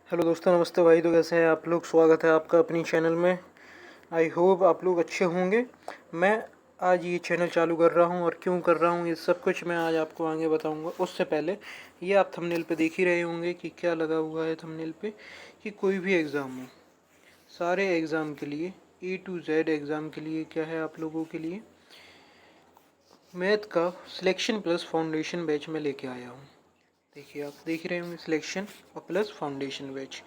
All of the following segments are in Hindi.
हेलो दोस्तों, नमस्ते भाई। तो कैसे हैं आप लोग? स्वागत है आपका अपनी चैनल में। आई होप आप लोग अच्छे होंगे। मैं आज ये चैनल चालू कर रहा हूँ और क्यों कर रहा हूँ ये सब कुछ मैं आज आपको आगे बताऊँगा। उससे पहले ये आप थंबनेल पे देख ही रहे होंगे कि क्या लगा हुआ है थंबनेल पे, कि कोई भी एग्ज़ाम हो, सारे एग्ज़ाम के लिए A to Z एग्ज़ाम के लिए क्या है, आप लोगों के लिए मैथ का सिलेक्शन प्लस फाउंडेशन बैच में लेके आया हूँ। देखिए, आप देख रहे होंगे सिलेक्शन और प्लस फाउंडेशन बैच,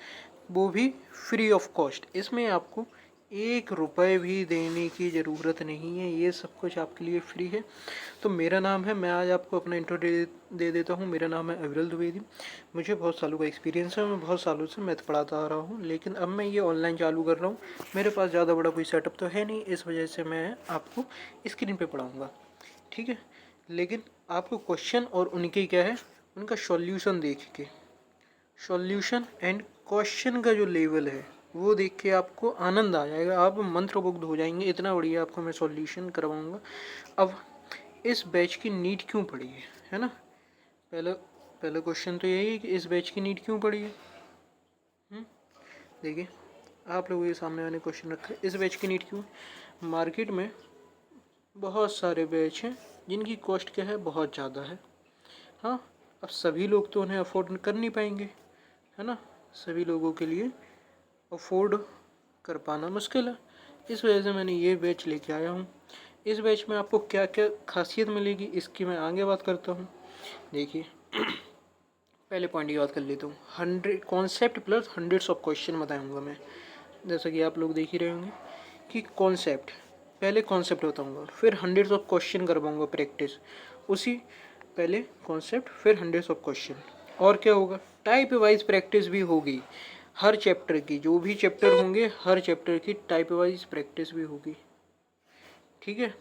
वो भी फ्री ऑफ कॉस्ट। इसमें आपको 1 रुपये भी देने की ज़रूरत नहीं है, ये सब कुछ आपके लिए फ्री है। तो मेरा नाम है, मैं आज आपको अपना इंट्रो दे देता हूँ। मेरा नाम है अविरल द्विवेदी। मुझे बहुत सालों का एक्सपीरियंस है, मैं बहुत सालों से मैथ पढ़ाता आ रहा हूँ, लेकिन अब मैं ये ऑनलाइन चालू कर रहा हूँ। मेरे पास ज़्यादा बड़ा कोई सेटअप तो है नहीं, इस वजह से मैं आपको स्क्रीन पे पढ़ाऊँगा, ठीक है। लेकिन आपको क्वेश्चन और उनके क्या है, उनका सॉल्यूशन देख के, सॉल्यूशन एंड क्वेश्चन का जो लेवल है वो देख के आपको आनंद आ जाएगा, आप मंत्रमुग्ध हो जाएंगे। इतना बढ़िया आपको मैं सॉल्यूशन करवाऊंगा। अब इस बैच की नीड क्यों पड़ी है ना। पहले पहले क्वेश्चन तो यही है कि इस बैच की नीड क्यों पड़ी है। देखिए, आप लोगों के सामने मैंने क्वेश्चन रखा है, इस बैच की नीड क्यों। मार्केट में बहुत सारे बैच हैं जिनकी कॉस्ट क्या है, बहुत ज़्यादा है। हाँ, अब सभी लोग तो उन्हें अफोर्ड कर नहीं पाएंगे, है ना। सभी लोगों के लिए अफोर्ड कर पाना मुश्किल है। इस वजह से मैंने ये बैच लेके आया हूँ। इस बैच में आपको क्या क्या खासियत मिलेगी इसकी मैं आगे बात करता हूँ। देखिए, पहले पॉइंट की बात कर लेता हूँ। 100 concept plus hundreds of question बताऊँगा मैं। जैसा कि आप लोग देख ही रहे होंगे कि कॉन्सेप्ट, पहले कॉन्सेप्ट बताऊँगा, फिर हंड्रेड्स ऑफ क्वेश्चन करवाऊँगा प्रैक्टिस। उसी पहले कॉन्सेप्ट फिर हंड्रेड्स ऑफ क्वेश्चन। और क्या होगा, टाइप वाइज प्रैक्टिस भी होगी। हर चैप्टर की, जो भी चैप्टर होंगे हर चैप्टर की टाइप वाइज प्रैक्टिस भी होगी, ठीक है।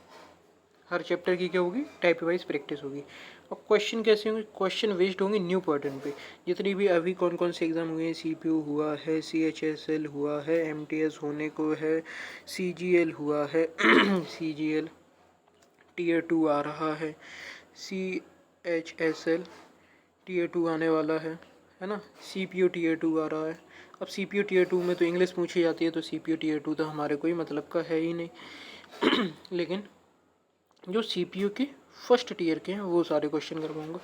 हर चैप्टर की क्या होगी, टाइप वाइज प्रैक्टिस होगी। और क्वेश्चन कैसे होंगे, क्वेश्चन बेस्ड होंगे न्यू पैटर्न पे। जितनी भी अभी कौन कौन से एग्ज़ाम हुए हैं, CPU हुआ है, CHSL हुआ है, MTS होने को है, CGL हुआ है CGL Tier 2 आ रहा है, CHSL Tier 2 आने वाला है ना। CPU Tier 2 आ रहा है। अब CPU Tier 2 में तो इंग्लिश पूछी जाती है, तो CPU Tier 2 तो हमारे कोई मतलब का है ही नहीं लेकिन जो CPU के फर्स्ट टीयर के हैं वो सारे क्वेश्चन करवाऊंगा।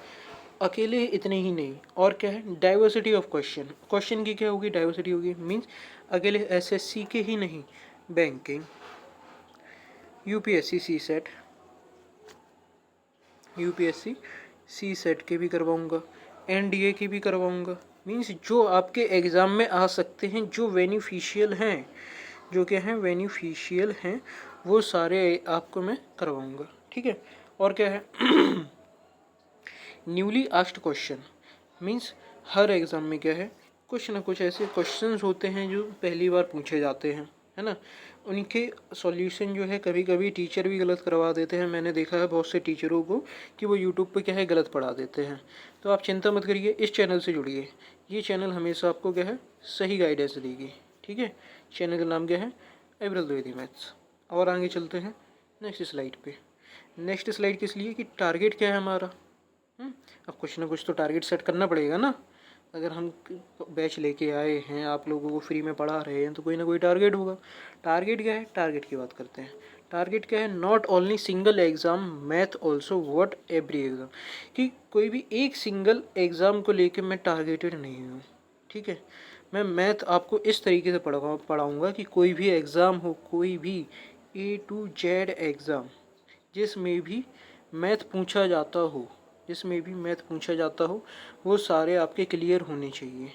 अकेले इतने ही नहीं, और क्या है, डाइवर्सिटी ऑफ क्वेश्चन। क्वेश्चन की क्या होगी, डाइवर्सिटी होगी। मीन्स अकेले SSC के ही नहीं, बैंकिंग, UPSC सी सेट के भी करवाऊंगा, NDA की भी करवाऊंगा। मीन्स जो आपके एग्ज़ाम में आ सकते हैं, जो बेनिफिशियल हैं, जो क्या हैं, बेनिफिशियल हैं, वो सारे आपको मैं करवाऊंगा, ठीक है। और क्या है न्यूली आस्क्ड क्वेश्चन। मीन्स हर एग्ज़ाम में क्या है, कुछ ना कुछ ऐसे क्वेश्चंस होते हैं जो पहली बार पूछे जाते हैं, है ना। उनके सॉल्यूशन जो है कभी कभी टीचर भी गलत करवा देते हैं। मैंने देखा है बहुत से टीचरों को कि वो यूट्यूब पे क्या है गलत पढ़ा देते हैं। तो आप चिंता मत करिए, इस चैनल से जुड़िए। ये चैनल हमेशा आपको क्या है, सही गाइडेंस देगी, ठीक है। चैनल का नाम क्या है, अविरल द्विवेदी मैथ्स। और आगे चलते हैं नेक्स्ट स्लाइड पे। नेक्स्ट स्लाइड किस लिए, कि टारगेट क्या है हमारा। अब कुछ ना कुछ तो टारगेट सेट करना पड़ेगा ना। अगर हम बैच लेके आए हैं, आप लोगों को फ्री में पढ़ा रहे हैं, तो कोई ना कोई टारगेट होगा। टारगेट क्या है, टारगेट की बात करते हैं। टारगेट क्या है, not only single exam math also what every exam. कि कोई भी एक सिंगल एग्ज़ाम को लेके मैं टारगेटेड नहीं हूँ, ठीक है। मैं मैथ आपको इस तरीके से पढ़ाऊँगा कि कोई भी एग्ज़ाम हो, कोई भी A to Z एग्ज़ाम जिसमें भी मैथ पूछा जाता हो, जिसमें भी मैथ पूछा जाता हो, वो सारे आपके क्लियर होने चाहिए,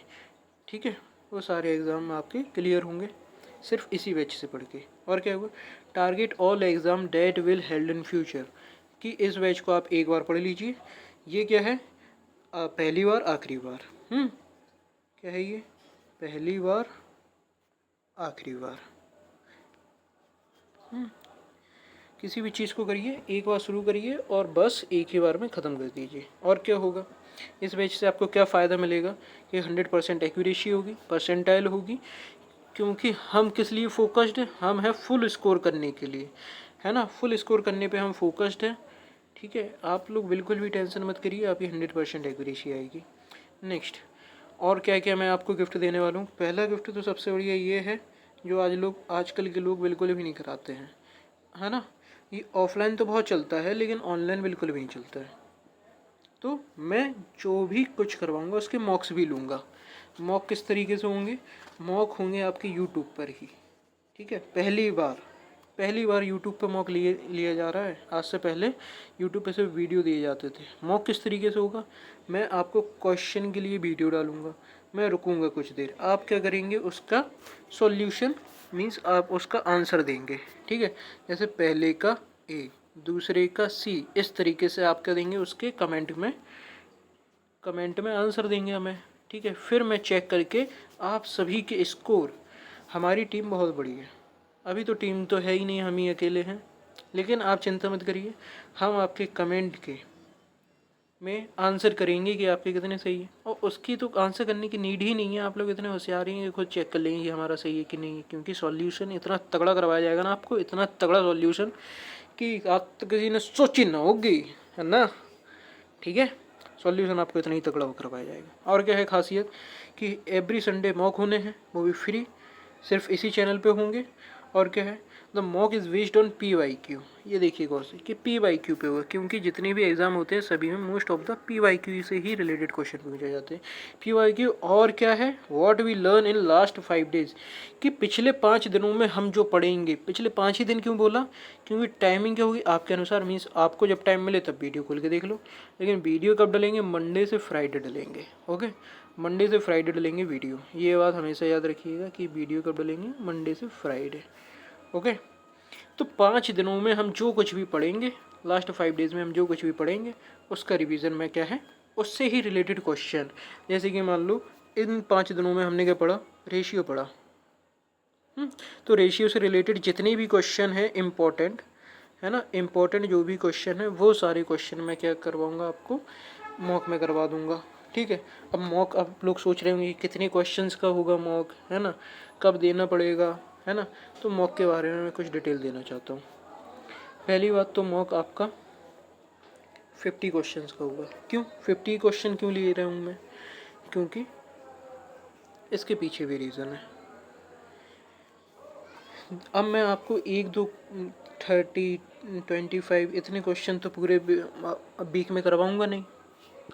ठीक है। वो सारे एग्ज़ाम आपके क्लियर होंगे सिर्फ इसी बैच से पढ़ के। और क्या होगा, target all exam date will held in future. कि इस बैच को आप एक बार पढ़ लीजिए। ये क्या है, पहली बार आखिरी बार। क्या है ये, पहली बार आखिरी बार। किसी भी चीज़ को करिए, एक बार शुरू करिए और बस एक ही बार में ख़त्म कर दीजिए। और क्या होगा, इस बैच से आपको क्या फ़ायदा मिलेगा कि 100% एक्यूरेसी होगी, परसेंटाइल होगी। क्योंकि हम किस लिए फोकस्ड हैं, हम हैं फुल स्कोर करने के लिए, है ना। फुल स्कोर करने पे हम फोकस्ड हैं, ठीक है। आप लोग बिल्कुल भी टेंशन मत करिए, आपकी 100% एक्यूरेसी आएगी। नेक्स्ट, और क्या क्या मैं आपको गिफ्ट देने वाला हूँ। पहला गिफ्ट तो सबसे बढ़िया ये है जो आजकल के लोग बिल्कुल भी नहीं कराते हैं, है ना। ये ऑफलाइन तो बहुत चलता है लेकिन ऑनलाइन बिल्कुल भी नहीं चलता है। तो मैं जो भी कुछ करवाऊँगा उसके मॉक्स भी लूँगा। मॉक किस तरीके से होंगे? मॉक होंगे आपके यूट्यूब पर ही, ठीक है। पहली बार यूट्यूब पे मॉक लिया जा रहा है। आज से पहले यूट्यूब पे सिर्फ वीडियो दिए जाते थे। मॉक किस तरीके से होगा? मैं आपको क्वेश्चन के लिए वीडियो डालूंगा, मैं रुकूंगा कुछ देर, आप क्या करेंगे उसका सॉल्यूशन मीन्स आप उसका आंसर देंगे, ठीक है। जैसे पहले का ए, दूसरे का सी, इस तरीके से आप क्या देंगे उसके कमेंट में आंसर देंगे हमें, ठीक है। फिर मैं चेक करके आप सभी के स्कोर, हमारी टीम बहुत बड़ी है, अभी तो टीम तो है ही नहीं, हम ही अकेले हैं, लेकिन आप चिंता मत करिए, हम आपके कमेंट के में आंसर करेंगे कि आपके कितने सही है। और उसकी तो आंसर करने की नीड ही नहीं है, आप लोग इतने होशियार हैं कि खुद चेक कर लेंगे कि हमारा सही है कि नहीं है, क्योंकि सॉल्यूशन इतना तगड़ा करवाया जाएगा ना आपको, इतना तगड़ा सॉल्यूशन कि आप तो किसी ने सोची ना होगी, है ना, ठीक है। सॉल्यूशन आपको इतना ही तगड़ा करवाया जाएगा। और क्या है खासियत कि एवरी संडे मॉक होने हैं, वो भी फ्री, सिर्फ इसी चैनल पे होंगे। और क्या है, the mock is based on PYQ। ये देखिए गौर से कि PYQ पे हुआ, क्योंकि जितने भी एग्जाम होते हैं सभी में मोस्ट ऑफ द PYQ से ही रिलेटेड क्वेश्चन पूछे जाते हैं। PYQ और क्या है, what we learn in last 5 days, कि पिछले 5 दिनों में हम जो पढ़ेंगे। पिछले 5 ही दिन क्यों बोला? क्योंकि टाइमिंग क्या होगी आपके अनुसार, मीन्स आपको जब टाइम मिले तब वीडियो खोल के देख लो। लेकिन वीडियो कब डलेंगे? मंडे से फ्राइडे डलेंगे, ओके। मंडे से फ्राइडे डलेंगे वीडियो, ये बात हमेशा याद रखिएगा कि वीडियो कब डलेंगे? मंडे से फ्राइडे, ओके। तो 5 दिनों में हम जो कुछ भी पढ़ेंगे, लास्ट 5 डेज में हम जो कुछ भी पढ़ेंगे उसका रिवीजन में क्या है, उससे ही रिलेटेड क्वेश्चन। जैसे कि मान लो इन 5 दिनों में हमने क्या पढ़ा? रेशियो पढ़ा। तो रेशियो से रिलेटेड जितने भी क्वेश्चन है इम्पोर्टेंट, है ना, इम्पोर्टेंट जो भी क्वेश्चन है वो सारे क्वेश्चन मैं क्या करवाऊँगा आपको, मॉक में करवा दूँगा, ठीक है। अब मॉक आप लोग सोच रहे होंगे कितने क्वेश्चंस का होगा मॉक, है ना, कब देना पड़ेगा, है ना। तो मॉक के बारे में मैं कुछ डिटेल देना चाहता हूँ। पहली बात तो मॉक आपका 50 क्वेश्चंस का होगा। क्यों 50 क्वेश्चन क्यों ले रहा हूँ मैं? क्योंकि इसके पीछे भी रीज़न है। अब मैं आपको 1 2 30 25 इतने क्वेश्चन तो पूरे वीक में करवाऊँगा नहीं।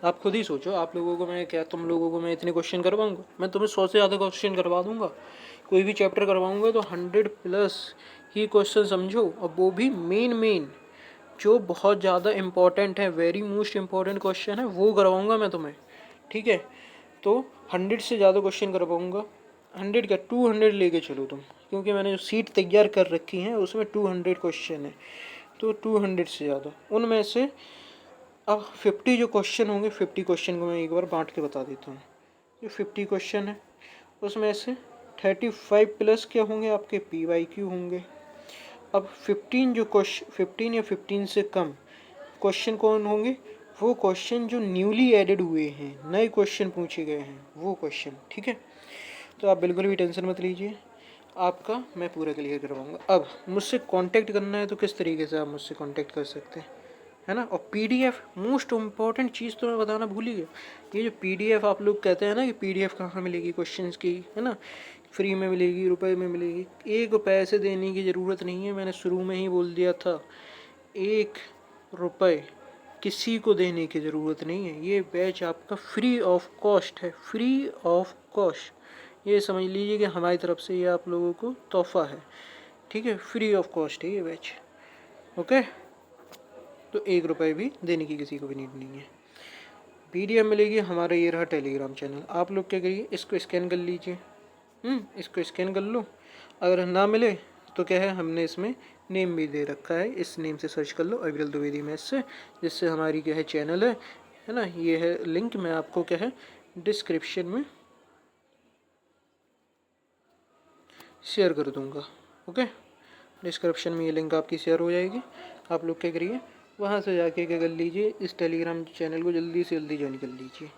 आप खुद ही सोचो, आप लोगों को मैं क्या, तुम लोगों को मैं इतने क्वेश्चन करवाऊँगा? मैं तुम्हें 100 से ज़्यादा क्वेश्चन करवा दूँगा। कोई भी चैप्टर करवाऊँगा तो 100+ ही क्वेश्चन समझो, और वो भी मेन जो बहुत ज़्यादा इंपॉर्टेंट है, वेरी मोस्ट इम्पॉर्टेंट क्वेश्चन है वो करवाऊँगा मैं तुम्हें, ठीक है। तो 100 से ज़्यादा क्वेश्चन करवाऊँगा, 100 क्या 200 लेके चलो तुम, क्योंकि मैंने जो सीट तैयार कर रखी है उसमें 200 क्वेश्चन है, तो 200 से ज़्यादा। उनमें से अब 50 जो क्वेश्चन होंगे, 50 क्वेश्चन को मैं एक बार बांट के बता देता हूँ। जो 50 क्वेश्चन है उसमें से 35+ क्या होंगे? आपके PYQ होंगे। अब 15 जो क्वेश्चन, 15 या 15 से कम क्वेश्चन कौन होंगे? वो क्वेश्चन जो न्यूली एडेड हुए हैं, नए क्वेश्चन पूछे गए हैं वो क्वेश्चन, ठीक है। तो आप बिल्कुल भी टेंशन मत लीजिए, आपका मैं पूरा क्लियर करवाऊँगा। अब मुझसे कांटेक्ट करना है तो किस तरीके से आप मुझसे कांटेक्ट कर सकते हैं, है ना। और PDF मोस्ट इम्पॉर्टेंट चीज़ तो मैं बताना भूल ही गया। ये जो PDF आप लोग कहते हैं ना कि PDF कहाँ मिलेगी क्वेश्चंस की, है ना, फ्री में मिलेगी, रुपए में मिलेगी। 1 पैसे देने की ज़रूरत नहीं है, मैंने शुरू में ही बोल दिया था, 1 रुपये किसी को देने की ज़रूरत नहीं है। ये बैच आपका फ्री ऑफ कॉस्ट है, फ्री ऑफ कॉस्ट। ये समझ लीजिए कि हमारी तरफ से ये आप लोगों को तोहफा है, ठीक है, फ्री ऑफ कॉस्ट है ये बैच, ओके। तो 1 रुपये भी देने की किसी को भी नीड नहीं है। PDF मिलेगी, हमारा ये रहा टेलीग्राम चैनल। आप लोग क्या करिए, इसको स्कैन कर लीजिए, इसको स्कैन कर लो। अगर ना मिले तो क्या है, हमने इसमें नेम भी दे रखा है, इस नेम से सर्च कर लो अविरल द्विवेदी मैथ्स से, जिससे हमारी क्या है चैनल है ना, ये है लिंक, मैं आपको क्या है डिस्क्रिप्शन में शेयर कर दूँगा, ओके। डिस्क्रिप्शन में ये लिंक आपकी शेयर हो जाएगी। आप लोग क्या करिए, वहाँ से जाके क्या कर लीजिए, इस टेलीग्राम चैनल को जल्दी से जल्दी ज्वाइन कर लीजिए।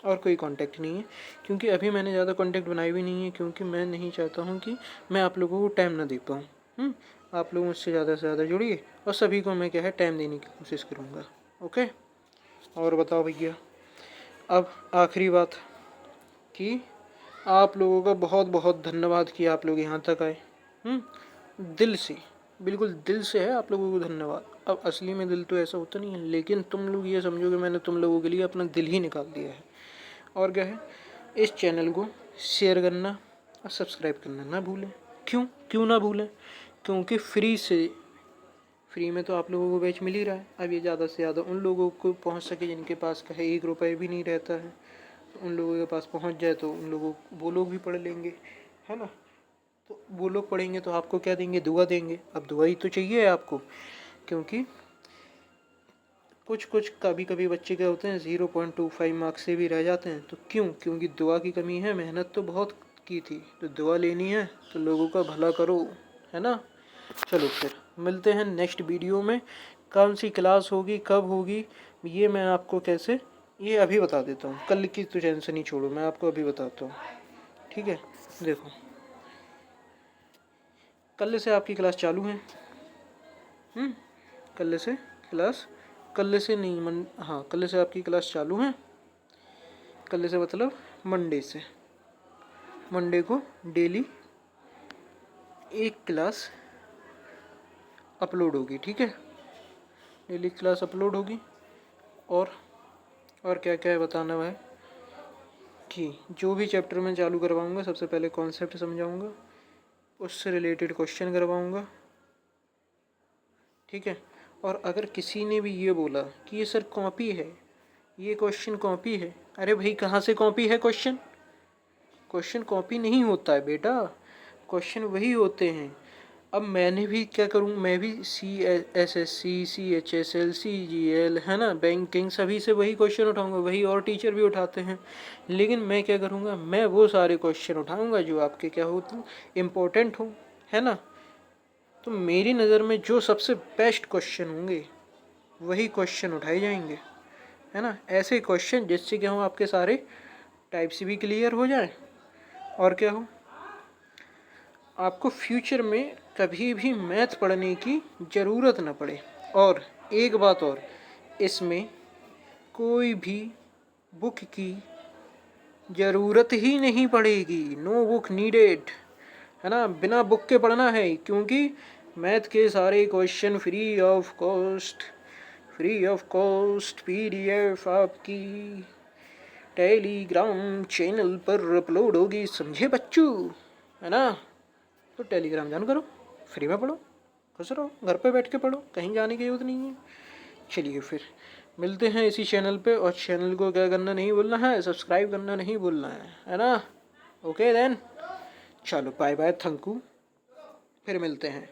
और कोई कांटेक्ट नहीं है, क्योंकि अभी मैंने ज़्यादा कांटेक्ट बनाई भी नहीं है, क्योंकि मैं नहीं चाहता हूँ कि मैं आप लोगों को टाइम ना दे पाऊँ। आप लोग मुझसे ज़्यादा से ज़्यादा जुड़िए, और सभी को मैं क्या है टाइम देने की कोशिश करूँगा, ओके। और बताओ भैया, अब आखिरी बात कि आप लोगों का बहुत बहुत धन्यवाद कि आप लोग यहाँ तक आए। दिल से, बिल्कुल दिल से है आप लोगों को धन्यवाद। अब असली में दिल तो ऐसा होता नहीं है, लेकिन तुम लोग ये समझो कि मैंने तुम लोगों के लिए अपना दिल ही निकाल दिया है। और क्या है, इस चैनल को शेयर करना और सब्सक्राइब करना ना भूलें। क्यों ना भूलें? क्योंकि फ्री में तो आप लोगों को बैच मिल ही रहा है। अब ये ज़्यादा से ज़्यादा उन लोगों को पहुंच सके जिनके पास कहे 1 रुपये भी नहीं रहता है, तो उन लोगों के पास पहुंच जाए तो उन लोगों वो लोग भी पढ़ लेंगे, है ना। तो वो लोग पढ़ेंगे तो आपको क्या देंगे? दुआ देंगे। अब दुआ ही तो चाहिए आपको, क्योंकि कुछ कभी कभी बच्चे क्या होते हैं 0.25 मार्क्स से भी रह जाते हैं। तो क्योंकि दुआ की कमी है। मेहनत तो बहुत की थी, तो दुआ लेनी है तो लोगों का भला करो, है ना। चलो फिर मिलते हैं नेक्स्ट वीडियो में। कौन सी क्लास होगी, कब होगी, ये मैं आपको ये अभी बता देता हूँ। कल की तो टेंशन ही छोड़ो, मैं आपको अभी बताता हूँ, ठीक है। देखो, कल से आपकी क्लास चालू है। कल से क्लास, कल से नहीं हाँ, कल से आपकी क्लास चालू है। कल से मतलब मंडे से। मंडे को डेली एक क्लास अपलोड होगी, ठीक है। डेली क्लास अपलोड होगी। और क्या क्या है बताना है कि जो भी चैप्टर मैं चालू करवाऊँगा, सबसे पहले कॉन्सेप्ट समझाऊँगा, उससे रिलेटेड क्वेश्चन करवाऊँगा, ठीक है। और अगर किसी ने भी ये बोला कि ये सर कॉपी है, ये क्वेश्चन कॉपी है, अरे भाई कहाँ से कॉपी है क्वेश्चन? क्वेश्चन कॉपी नहीं होता है बेटा, क्वेश्चन वही होते हैं। अब मैंने भी क्या करूँ, मैं भी CSSC CHSL CGL, है ना, बैंकिंग, सभी से वही क्वेश्चन उठाऊंगा, वही और टीचर भी उठाते हैं। लेकिन मैं क्या करूँगा, मैं वो सारे क्वेश्चन उठाऊंगा जो आपके क्या होते इम्पोर्टेंट हो, है ना। तो मेरी नज़र में जो सबसे बेस्ट क्वेश्चन होंगे वही क्वेश्चन उठाए जाएंगे, है ना। ऐसे क्वेश्चन जिससे क्या हो, आपके सारे टाइप्स भी क्लियर हो जाए, और क्या हो, आपको फ्यूचर में कभी भी मैथ पढ़ने की ज़रूरत ना पड़े। और एक बात और, इसमें कोई भी बुक की ज़रूरत ही नहीं पड़ेगी, नो बुक नीडेड, है ना। बिना बुक के पढ़ना है, क्योंकि मैथ के सारे question free of cost PDF आपकी टेलीग्राम चैनल पर अपलोड होगी, समझे बच्चों, है ना। तो टेलीग्राम ज्वाइन करो, फ्री में पढ़ो, खुश रहो, घर पे बैठ के पढ़ो, कहीं जाने की जरूरत नहीं है। चलिए फिर मिलते हैं इसी चैनल पे, और चैनल को क्या करना नहीं भूलना है, सब्सक्राइब करना नहीं भूलना है ना। ओके देन, चलो बाय बाय, थैंक यू, फिर मिलते हैं।